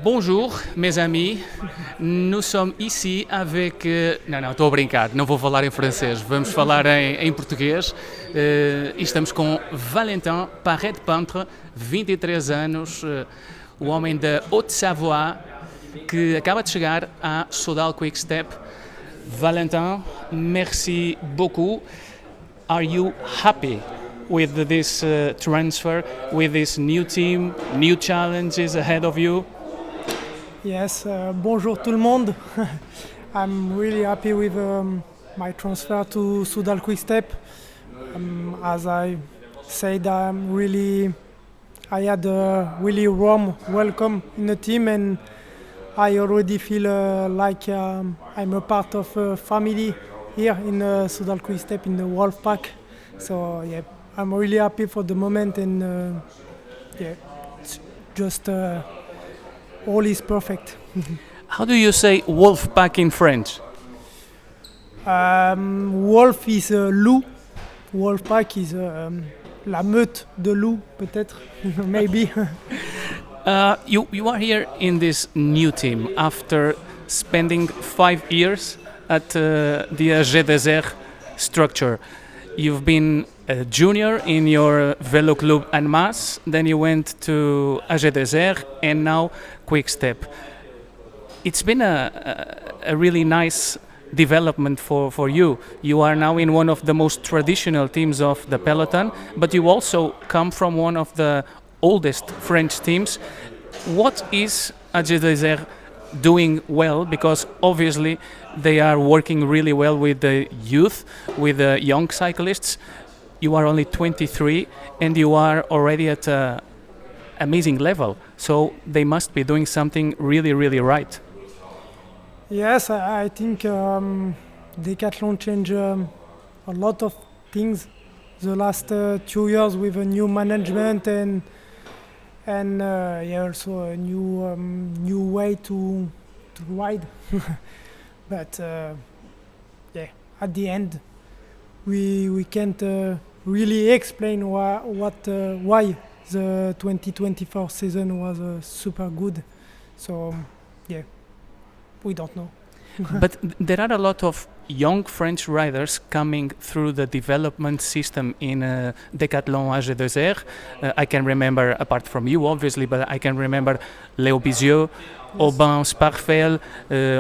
Bonjour, mes amis. Nous sommes ici avec... Não, estou a brincar, não vou falar em francês, vamos falar em português. E estamos com Valentin Paret-Peintre, 23 anos, o homem da Haute-Savoie, que acaba de chegar à Soudal Quick-Step. Valentin, merci beaucoup. Are you happy with this transfer, with this new team, new challenges ahead of you? Yes, bonjour tout le monde. I'm really happy with my transfer to Soudal Quick-Step. As I said, I had a really warm welcome in the team, and I already feel like I'm a part of a family here in Soudal Quick-Step in the Wolf Pack. So yeah, I'm really happy for the moment, and it's just all is perfect. How do you say wolf pack in French? Wolf is loup. Wolf pack is la meute de loup, peut-être, maybe. You are here in this new team after spending 5 years at the AG Desert structure. You've been a junior in your Vélo Club en masse, then you went to AG Desert, and now Quick-Step. It's been a really nice development for you. You are now in one of the most traditional teams of the peloton, but you also come from one of the oldest French teams. What is AG Desert doing well? Because obviously they are working really well with the youth, with the young cyclists. You are only 23 and you are already at an amazing level. So they must be doing something really, really right. Yes, I think Decathlon changed a lot of things the last 2 years with a new management and also a new way to ride. But at the end, we can't really explain why the 2024 season was super good. So we don't know. But there are a lot of young French riders coming through the development system in Decathlon AG Desert. I can remember, apart from you obviously, but I can remember Léo Bizieux, Aubin Sparfel,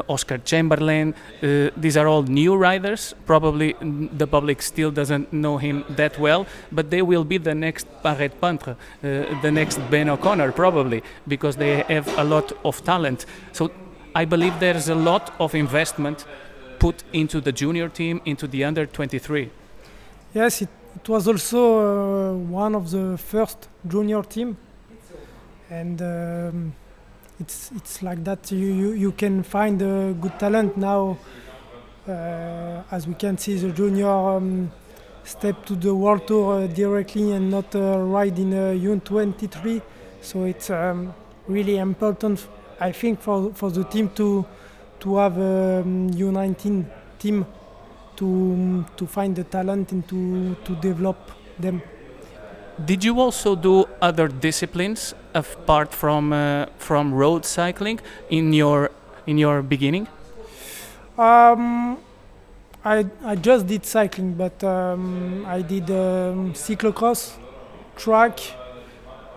Oscar Chamberlain. These are all new riders. Probably the public still doesn't know him that well, but they will be the next Paret-Peintre, the next Ben O'Connor probably, because they have a lot of talent. So I believe there's a lot of investment put into the junior team, into the under 23. Yes, it was also one of the first junior team, and it's like that. You can find good talent now. As we can see, the junior step to the World Tour directly and not ride in U23. So it's really important, I think, for the team to have a U19 team to find the talent and to develop them. Did you also do other disciplines apart from road cycling in your beginning? I just did cycling, but I did cyclocross, track,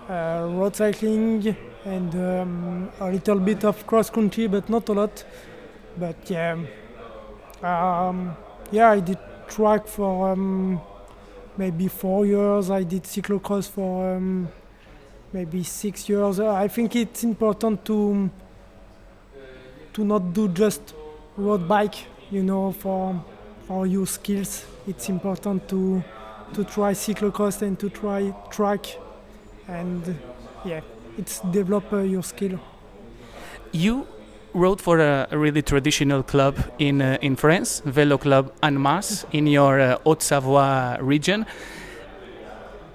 road cycling, and a little bit of cross country, but not a lot. But I did track for maybe 4 years. I did cyclocross for maybe 6 years. I think it's important to not do just road bike, for your skills. It's important to try cyclocross and to try track, and it's develop your skill. You rode for a really traditional club in France, Vélo Club en masse, in your Haute-Savoie region.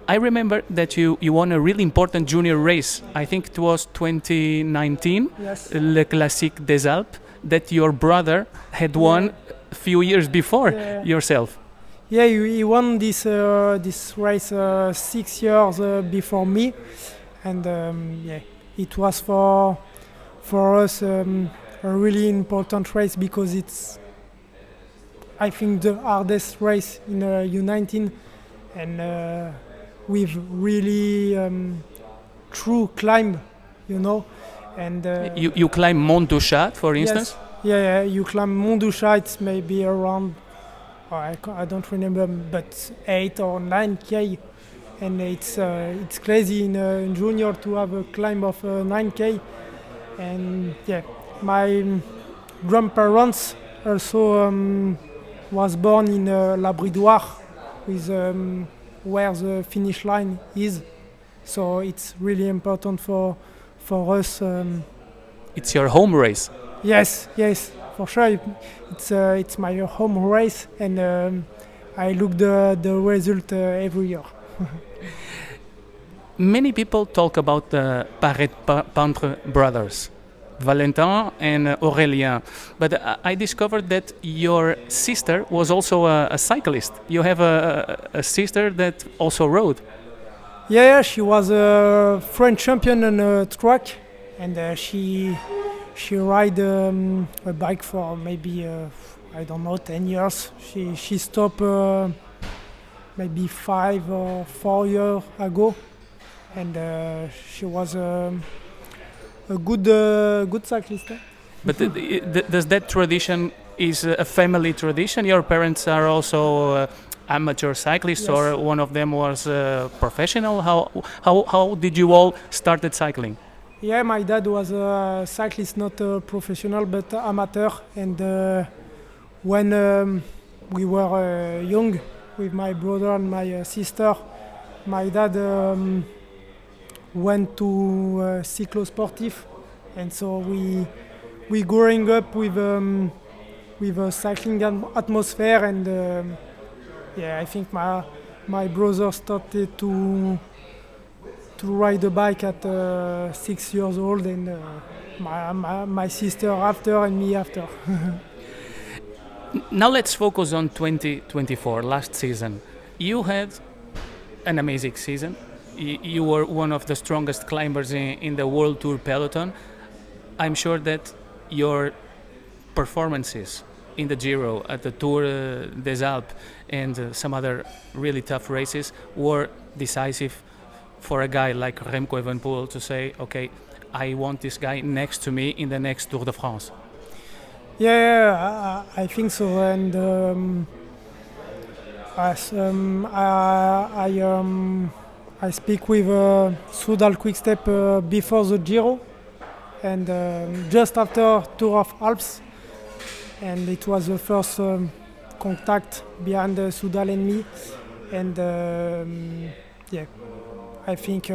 I remember that you won a really important junior race. I think it was 2019, Yes. Le Classique des Alpes. that your brother had won a few years before yourself. Yeah, he won this race 6 years before me, and it was for us a really important race because it's, I think, the hardest race in U19, and with really true climb, you know. And you climb Mont du Chat, for instance. Yes. Yeah, you climb Mont du Chat. It's maybe around, I don't remember, but 8 or 9k, and it's crazy in junior to have a climb of 9k. And my grandparents also was born in La Bridoire, with where the finish line is. So it's really important for us. It's your home race. Yes, for sure. It's my home race, and I look the result every year. Many people talk about the Paret-Peintre brothers, Valentin and Aurélien, but I discovered that your sister was also a cyclist. You have a sister that also rode. Yeah, she was a French champion on a track, and she ride a bike for maybe I don't know, 10 years. She stopped maybe 5 or 4 years ago, and she was a good cyclist. But does that tradition is a family tradition? Your parents are also amateur cyclists, yes. Or one of them was professional? How did you all started cycling? Yeah, my dad was a cyclist, not a professional, but amateur. And when we were young, with my brother and my sister, my dad went to cyclosportif, and so we growing up with a cycling atmosphere, and I think my brother started to ride a bike at 6 years old, and my sister after, and me after. Now let's focus on 2024, last season. You had an amazing season. You were one of the strongest climbers in the World Tour peloton. I'm sure that your performances in the Giro, at the Tour des Alpes, and some other really tough races were decisive for a guy like Remco Evenepoel to say, okay, I want this guy next to me in the next Tour de France. Yeah, I think so, and I speak with Soudal Quick-Step before the Giro, and just after Tour of Alps, and it was the first contact behind Soudal and me, and I think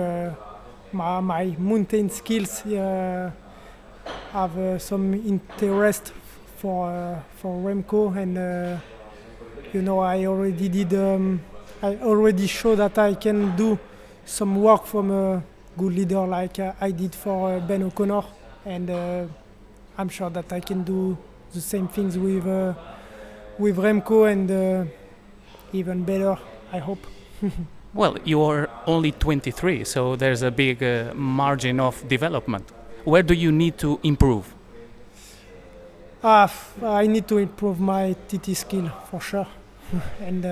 my mountain skills have some interest for Remco, and I already showed that I can do some work from a good leader like I did for Ben O'Connor, and I'm sure that I can do the same things with Remco, and even better, I hope. Well, you are only 23, so there's a big margin of development. Where do you need to improve? I need to improve my TT skill for sure, and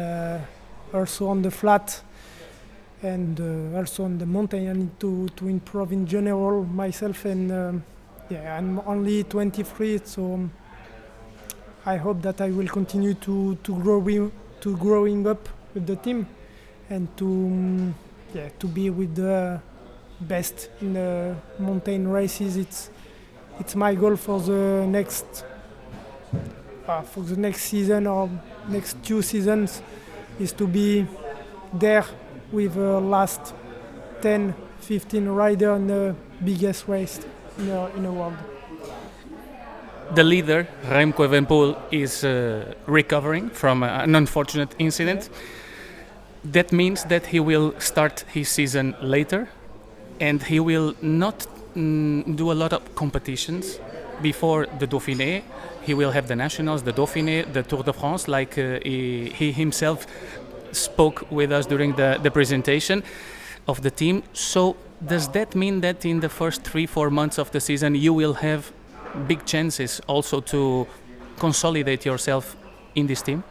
also on the flat, and also on the mountain. I need to improve in general myself, and I'm only 23, so I hope that I will continue to growing up with the team, and to be with the best in the mountain races. It's my goal for the next season or next 2 seasons, is to be there with the last 10-15 rider in the biggest race in the world. The leader, Remco Evenepoel, is recovering from an unfortunate incident. That means that he will start his season later, and he will not do a lot of competitions before the Dauphiné, he will have the Nationals, the Dauphiné, the Tour de France, like he himself spoke with us during the presentation of the team. So does that mean that in the first 3-4 months of the season you will have big chances also to consolidate yourself in this team?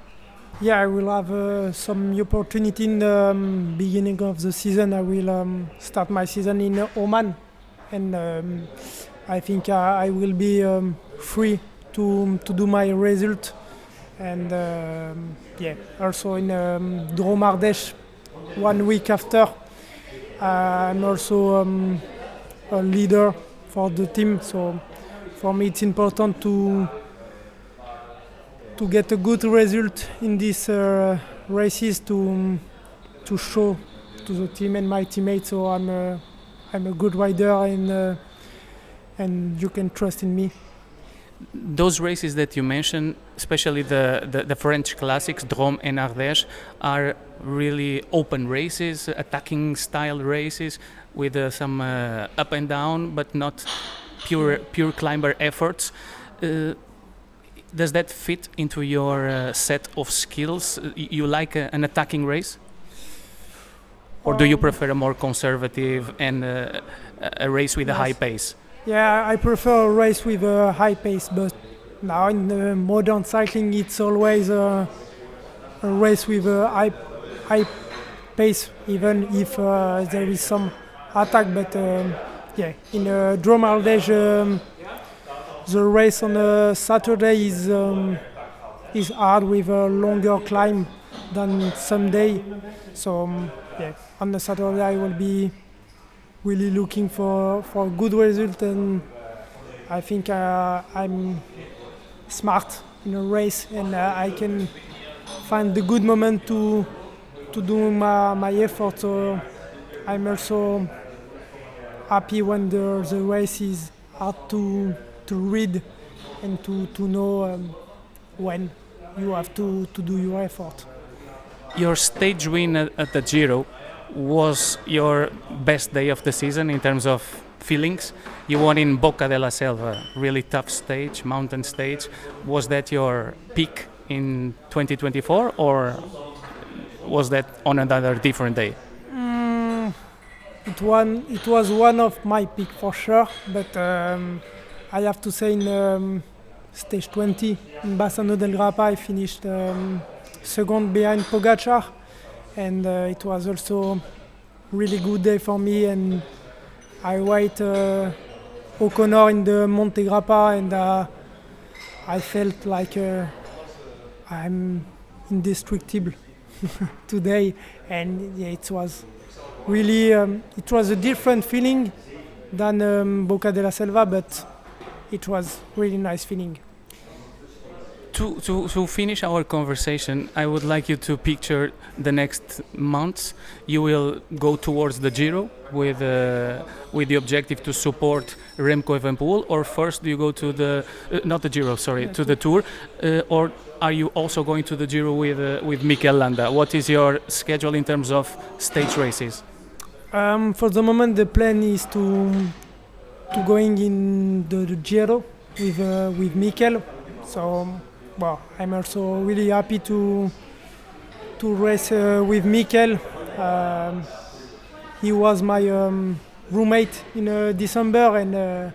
Yeah, I will have some opportunity in the beginning of the season. I will start my season in Oman, and I think I will be free to do my result. And also in Drôme Ardèche, 1 week after, I'm also a leader for the team. So for me, it's important to get a good result in these races to show to the team and my teammates. So I'm a good rider, and you can trust in me. Those races that you mentioned, especially the French classics, Drôme and Ardèche, are really open races, attacking style races with some up and down, but not pure climber efforts. Does that fit into your set of skills? You like an attacking race? Or do you prefer a more conservative and a race with a high pace? Yeah, I prefer a race with a high pace, but now in the modern cycling it's always a race with a high pace, even if there is some attack. But in Drôme Ardèche, the race on a Saturday is hard with a longer climb than Sunday. So on the Saturday I will be really looking for a good result, and I think I'm smart in a race, and I can find the good moment to do my effort. So I'm also happy when the race is hard to read and to know when you have to do your effort. Your stage win at the Giro was your best day of the season in terms of feelings. You won in Boca de la Selva, really tough stage, mountain stage. Was that your peak in 2024, or was that on another different day? It was one of my peak for sure, but I have to say in stage 20 in Bassano del Grappa I finished second behind Pogacar, and it was also really good day for me, and I wait O'Connor in the Monte Grappa, and I felt like I'm indestructible today, and it was really it was a different feeling than Boca de la Selva, but it was really nice feeling. To finish our conversation, I would like you to picture the next months. You will go towards the Giro with the objective to support Remco Evenepoel, or first do you go to the not the Giro, sorry, to the Tour, or are you also going to the Giro with Mikel Landa? What is your schedule in terms of stage races? For the moment, the plan is to going in the Giro with Mikel. So. Well, I'm also really happy to race with Mikel. He was my roommate in December, and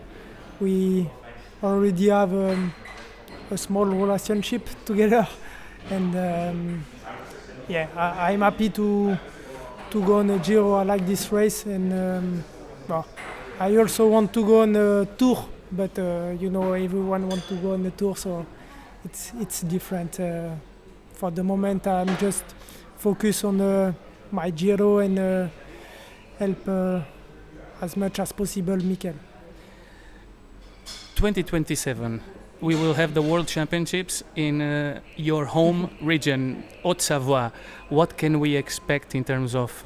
we already have a small relationship together. And I'm happy to go on a Giro. I like this race, and I also want to go on a Tour, but everyone wants to go on the Tour, so. It's different. For the moment, I'm just focused on my Giro and help as much as possible Mikel. 2027, we will have the World Championships in your home region, Haute-Savoie. What can we expect in terms of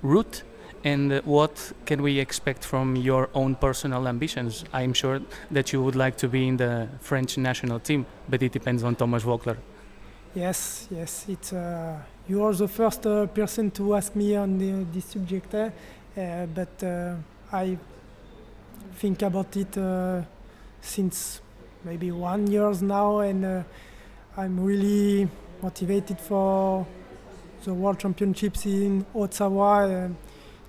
route? And what can we expect from your own personal ambitions? I'm sure that you would like to be in the French national team, but it depends on Thomas Voeckler. Yes. It's you are the first person to ask me on this subject, but I think about it since maybe 1 year now, and I'm really motivated for the World Championships in Haute-Savoie.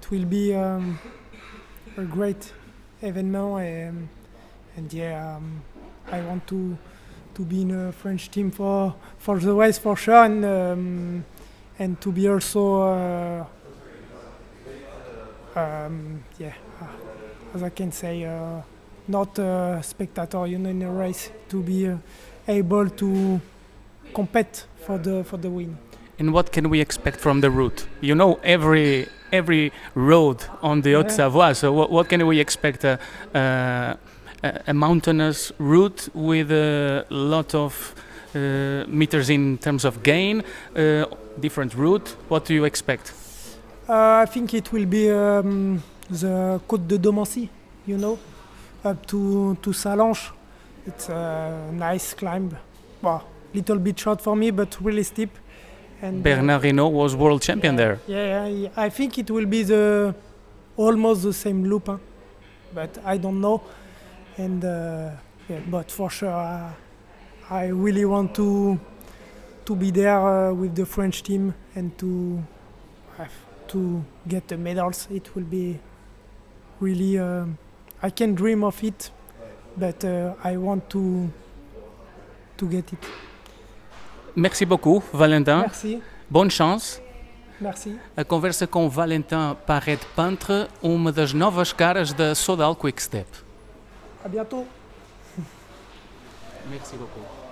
It will be a great event, and yeah, I want to be in a French team for the race for sure, and to be also as I can say, not a spectator, in a race, to be able to compete for the win. And what can we expect from the route? You know every road on the Haute-Savoie, so what can we expect? A mountainous route with a lot of meters in terms of gain, different route. What do you expect? I think it will be the Côte de Domancy, up to Salanches. It's a nice climb. Well, little bit short for me, but really steep. And Bernard Hinault was world champion there. Yeah, I think it will be almost the same loop, but I don't know. And but for sure, I really want to be there with the French team and to get the medals. It will be really. I can dream of it, but I want to get it. Merci beaucoup, Valentin. Merci. Bonne chance. Merci. A conversa com Valentin Paret-Peintre, uma das novas caras da Soudal Quick-Step. À bientôt. Merci beaucoup.